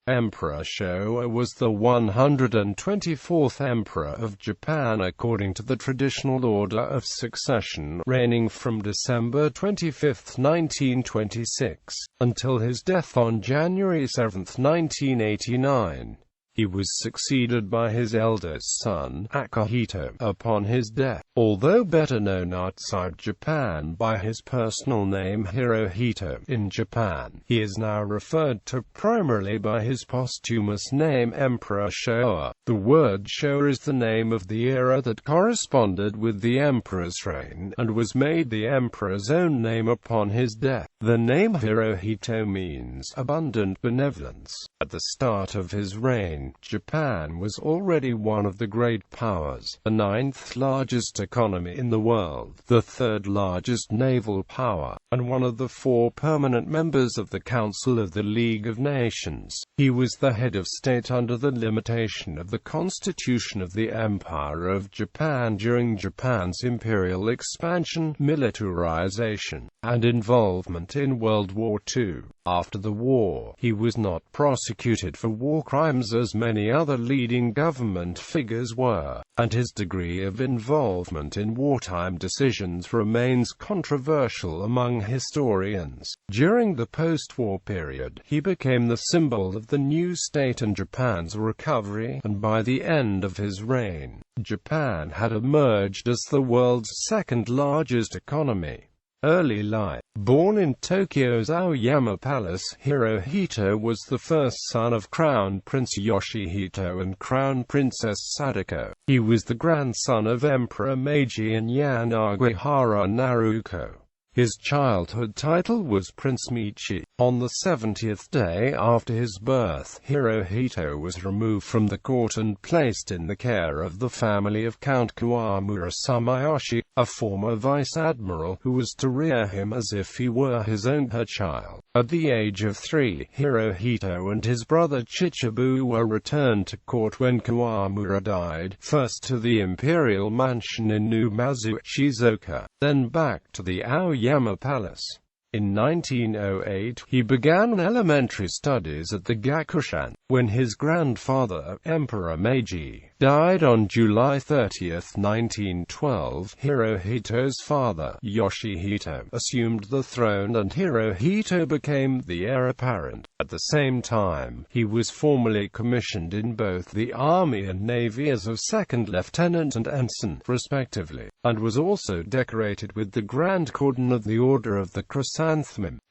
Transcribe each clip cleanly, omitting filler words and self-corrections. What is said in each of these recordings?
Emperor Shōwa was the 124th Emperor of Japan according to the traditional order of succession, reigning from December 25, 1926, until his death on January 7, 1989. He was succeeded by his eldest son, Akihito, upon his death. Although better known outside Japan by his personal name Hirohito, in Japan, he is now referred to primarily by his posthumous name Emperor Shōwa. The word Shōwa is the name of the era that corresponded with the emperor's reign, and was made the emperor's own name upon his death. The name Hirohito means abundant benevolence. At the start of his reign, Japan was already one of the great powers, the 9th largest economy in the world, the 3rd largest naval power, and one of the 4 permanent members of the Council of the League of Nations. He was the head of state under the limitation of the Constitution of the Empire of Japan during Japan's imperial expansion, militarization, and involvement in World War II. After the war, he was not prosecuted for war crimes as many other leading government figures were, and his degree of involvement in wartime decisions remains controversial among historians. During the post-war period, he became the symbol of the new state and Japan's recovery, and by the end of his reign, Japan had emerged as the world's 2nd largest economy. Early life. Born in Tokyo's Aoyama Palace, Hirohito was the first son of Crown Prince Yoshihito and Crown Princess Sadako. He was the grandson of Emperor Meiji and Yanagihara Naruko. His childhood title was Prince Michi. On the 70th day after his birth, Hirohito was removed from the court and placed in the care of the family of Count Kawamura Sumiyoshi, a former vice-admiral who was to rear him as if he were his own child. At the age of 3, Hirohito and his brother Chichibu were returned to court when Kawamura died, first to the imperial mansion in Numazu, Shizuoka, then back to the Aoyama Palace. In 1908, he began elementary studies at the Gakushan. When his grandfather, Emperor Meiji, died on July 30, 1912, Hirohito's father, Yoshihito, assumed the throne and Hirohito became the heir apparent. At the same time, he was formally commissioned in both the Army and Navy as a 2nd lieutenant and ensign, respectively, and was also decorated with the Grand Cordon of the Order of the Chrysanthemum.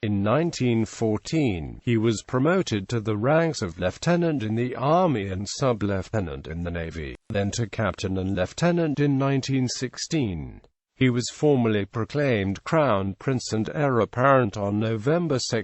In 1914, he was promoted to the ranks of lieutenant in the Army and sub-lieutenant in the Navy, then to captain and lieutenant in 1916. He was formally proclaimed Crown Prince and Heir Apparent on November 2,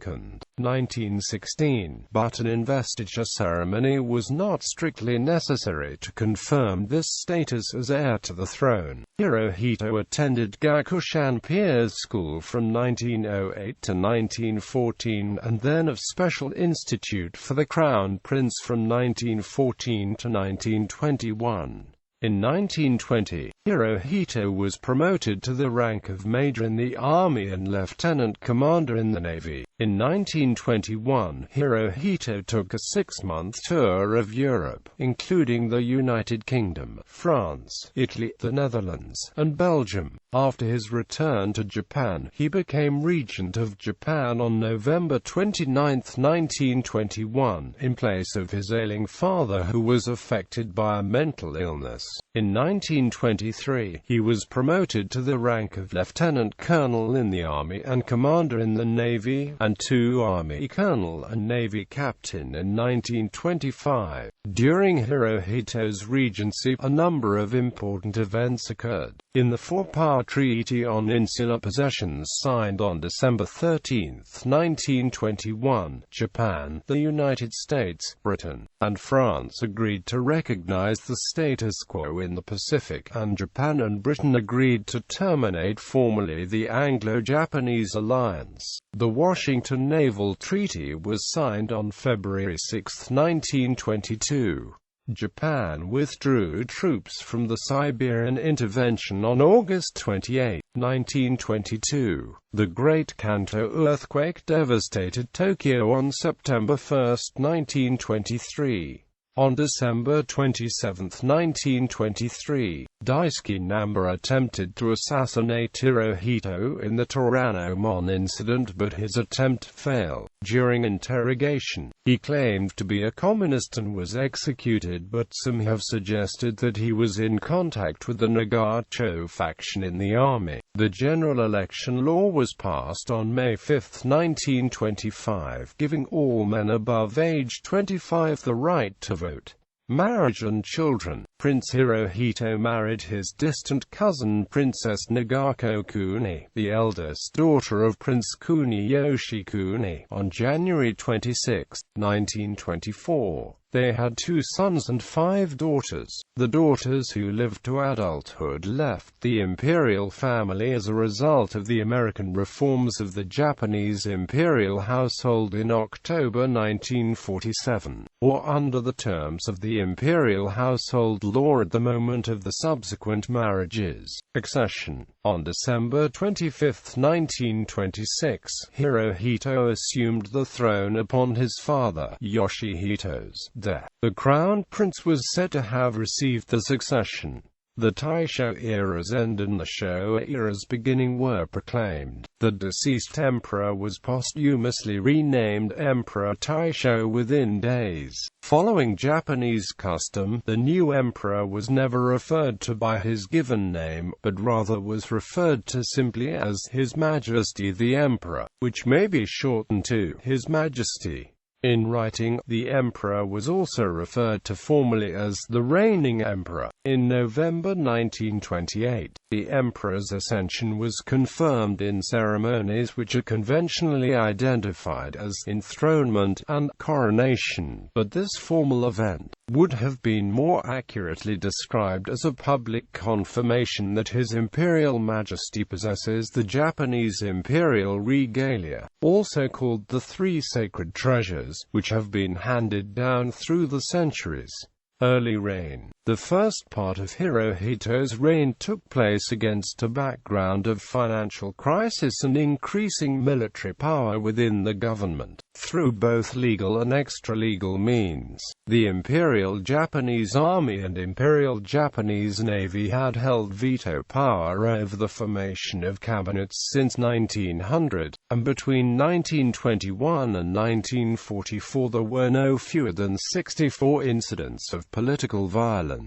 1916, but an investiture ceremony was not strictly necessary to confirm this status as heir to the throne. Hirohito attended Gakushan Peers School from 1908 to 1914 and then of Special Institute for the Crown Prince from 1914 to 1921. In 1920, Hirohito was promoted to the rank of Major in the Army and Lieutenant Commander in the Navy. In 1921, Hirohito took a 6-month tour of Europe, including the United Kingdom, France, Italy, the Netherlands, and Belgium. After his return to Japan, he became Regent of Japan on November 29, 1921, in place of his ailing father who was affected by a mental illness. In 1923, he was promoted to the rank of Lieutenant Colonel in the Army and Commander in the Navy, and to Army Colonel and Navy Captain in 1925. During Hirohito's regency, a number of important events occurred. In the Four-Power Treaty on Insular Possessions signed on December 13, 1921, Japan, the United States, Britain, and France agreed to recognize the status quo in the Pacific, and Japan and Britain agreed to terminate formally the Anglo-Japanese alliance. The Washington Naval Treaty was signed on February 6, 1922. Japan withdrew troops from the Siberian intervention on August 28. 1922. The Great Kanto earthquake devastated Tokyo on September 1, 1923. On December 27, 1923, Daisuke Namba attempted to assassinate Hirohito in the Toranomon incident, but his attempt failed. During interrogation, he claimed to be a communist and was executed, but some have suggested that he was in contact with the Nagacho faction in the army. The general election law was passed on May 5, 1925, giving all men above age 25 the right to vote. Marriage and children. Prince Hirohito married his distant cousin Princess Nagako Kuni, the eldest daughter of Prince Kuniyoshi Kuni, on January 26, 1924. They had 2 sons and 5 daughters. The daughters, who lived to adulthood, left the imperial family as a result of the American reforms of the Japanese imperial household in October 1947, or under the terms of the imperial household law at the moment of the subsequent marriages. Accession. On December 25, 1926, Hirohito assumed the throne upon his father Yoshihito's death. The crown prince was said to have received the succession. The Taisho era's end and the Showa era's beginning were proclaimed. The deceased emperor was posthumously renamed Emperor Taisho within days. Following Japanese custom, the new emperor was never referred to by his given name, but rather was referred to simply as His Majesty the Emperor, which may be shortened to His Majesty. In writing, the emperor was also referred to formally as the reigning emperor. In November 1928, the emperor's ascension was confirmed in ceremonies which are conventionally identified as enthronement and coronation, but this formal event would have been more accurately described as a public confirmation that His Imperial Majesty possesses the Japanese imperial regalia, also called the 3 sacred treasures, which have been handed down through the centuries. Early reign. The first part of Hirohito's reign took place against a background of financial crisis and increasing military power within the government, through both legal and extra-legal means. The Imperial Japanese Army and Imperial Japanese Navy had held veto power over the formation of cabinets since 1900, and between 1921 and 1944 there were no fewer than 64 incidents of political violence.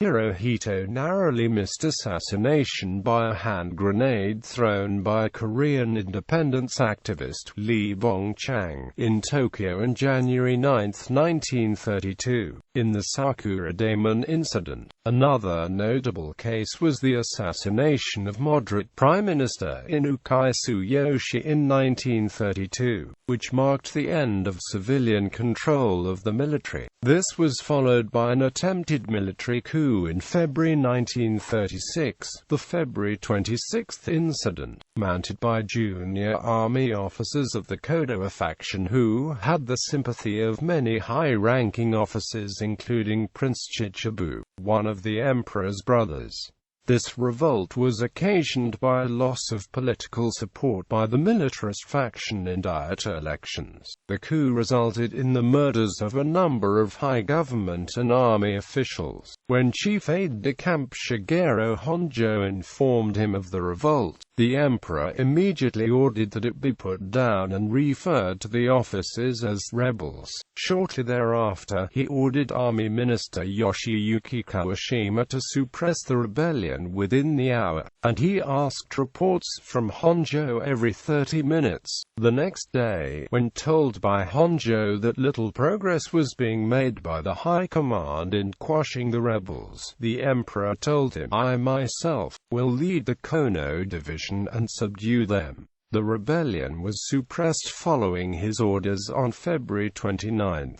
Hirohito narrowly missed assassination by a hand grenade thrown by Korean independence activist Lee Bong-chang in Tokyo on January 9, 1932, in the Sakura Daemon incident. Another notable case was the assassination of moderate Prime Minister Inukai Tsuyoshi in 1932, which marked the end of civilian control of the military. This was followed by an attempted military coup in February 1936, the February 26 incident, mounted by junior army officers of the Kodowa faction who had the sympathy of many high-ranking officers including Prince Chichibu, one of the emperor's brothers. This revolt was occasioned by a loss of political support by the militarist faction in Dieta elections. The coup resulted in the murders of a number of high government and army officials. When Chief Aide-de-camp Shigeru Honjo informed him of the revolt, the emperor immediately ordered that it be put down and referred to the officers as rebels. Shortly thereafter, he ordered Army Minister Yoshiyuki Kawashima to suppress the rebellion within the hour, and he asked reports from Honjo every 30 minutes. The next day, when told by Honjo that little progress was being made by the high command in quashing the rebels, the emperor told him, "I myself will lead the Kono division and subdue them." The rebellion was suppressed following his orders on February 29.